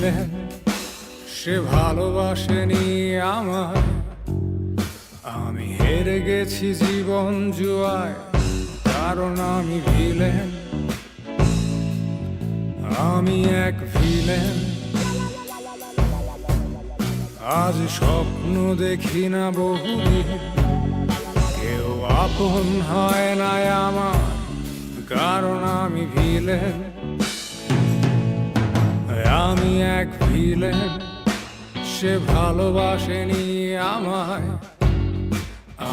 Villain, সে ভালোবাসেনি আমায়। আমি হেরে গেছি জীবন জুয়ায়, কারণ আমি ভিলেন। আমি এক ভিলেন। আজ স্বপ্ন দেখি না বহুদিন, কেউ আপন হয় না আমার, কারণ আমি ভিলেন। আমি এক ভিলেন, সে ভালোবাসেনি আমায়।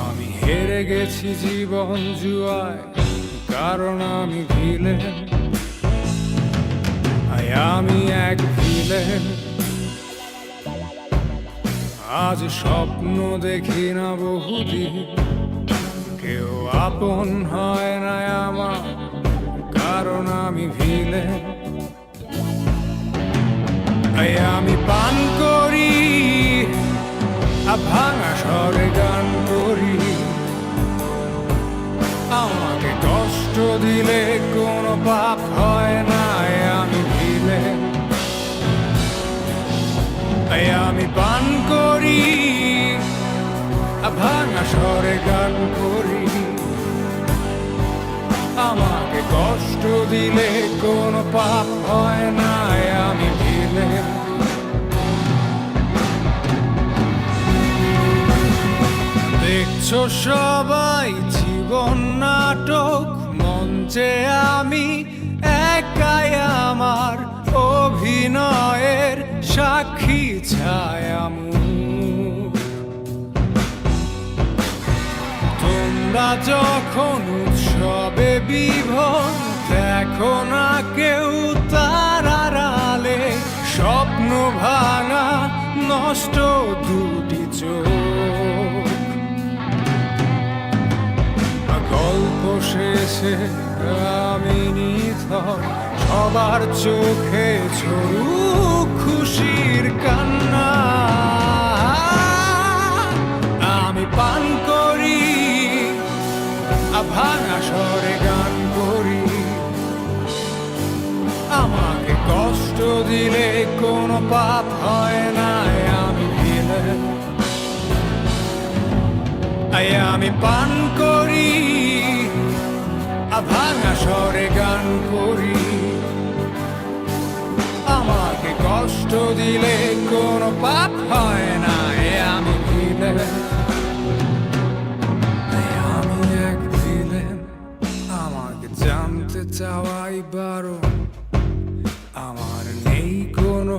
আমি হেরে গেছি জীবন জুয়ায়, কারণ আমি ভিলেন। আমি এক ভিলেন। আজ স্বপ্ন দেখি না বহুদিন, কেউ আপন হয় না আমার, কারণ আমি ভিলেন। আমি পান করি, ভাঙা স্বরে গান করি। আমাকে কষ্ট দিলে কোনো পাপ হয় না, আমি ভিলেন। আমি পান করি, ভাঙা স্বরে গান করি। আমাকে কষ্ট দিলে কোনো পাপ হয় না, আমি ভিলেন। দেখছো সবাই জীবন নাটক, মঞ্চে আমি একাই আমার অভিনয়ের সাক্ষী ছায়ামুখ। তোমরা যখন উৎসবে বিভোর, দেখো না কেউ তার আড়ালে স্বপ্ন ভাঙা নষ্ট দুটি চোখ। গল্প শেষে আমি নিথর, সবার চোখে ঝরুক খুশির কান্না। আমি পান করি, ভাঙা স্বরে গান করি। আমাকে কষ্ট দিলে কোনো পাপ হয় না, আমি ভিলেন। আমি পান করি, ভাঙা স্বরে গান করি। আমাকে কষ্ট দিলে কোনো পাপ হয় না, আমি ভিলেন। আমি এক ভিলেন। আমাকে জানতে চাওয়াই বারণ, আমার নেই কোনো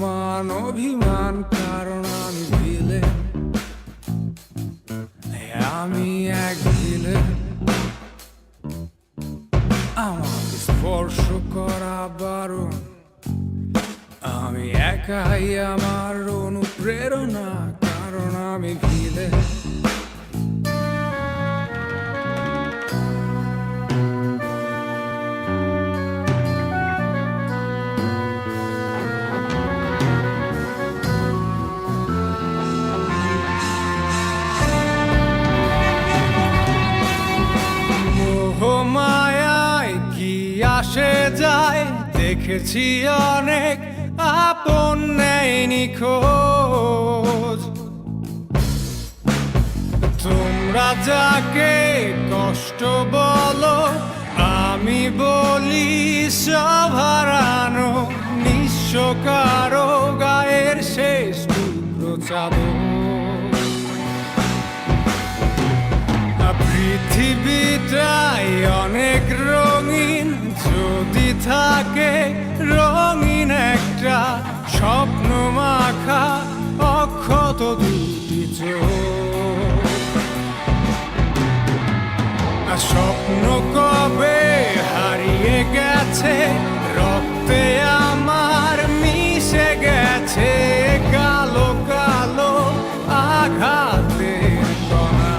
মান অভিমান, কারণ আমি ভিলেন। আমি এক ভিলেন। আমাকে স্পর্শ করা বারণ, আমি একাই আমার অনুপ্রেরণা, কারণ আমি ভিলেন। মায়ায় কি আসে যায়, দেখেছি অনেক আপন নেয়নি খোঁজ। তোমরা যাকে কষ্ট বলো, আমি বলি সব হারানো নিঃস্ব কারো গায়ের শেষ টুকরো চাবো। পৃথিবীটাই অনেক রঙিন, যদি থাকে রঙিন একটা স্বপ্ন মাখা অক্ষত দুটি চোখ। স্বপ্ন কবে হারিয়ে গেছে, রক্তে আমার মিশে গেছে কালো কালো আঘাতের কণা।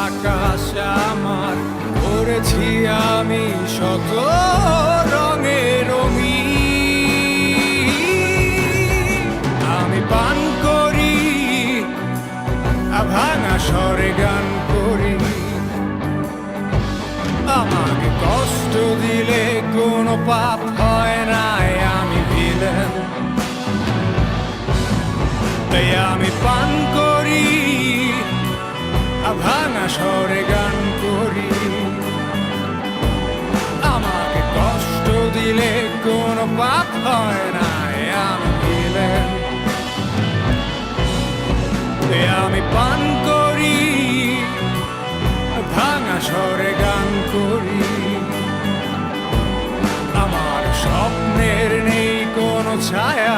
আকাশ আমার করেছি আমি শত রঙে রঙিন। আমি পান করি, ভাঙা স্বরে গান করি। আমাকে পাপ হয় নাই, আমি ভিলেন। তাই আমি পান করি, ভাঙা স্বরে গান করি। আমাকে কষ্ট দিলে কোনো পাপ হয় নাই, আমি ভিলেন। তাই আমি পান করি, ভাঙা স্বরে গান করি। আমার স্বপ্নের নেই কোনো ছায়া,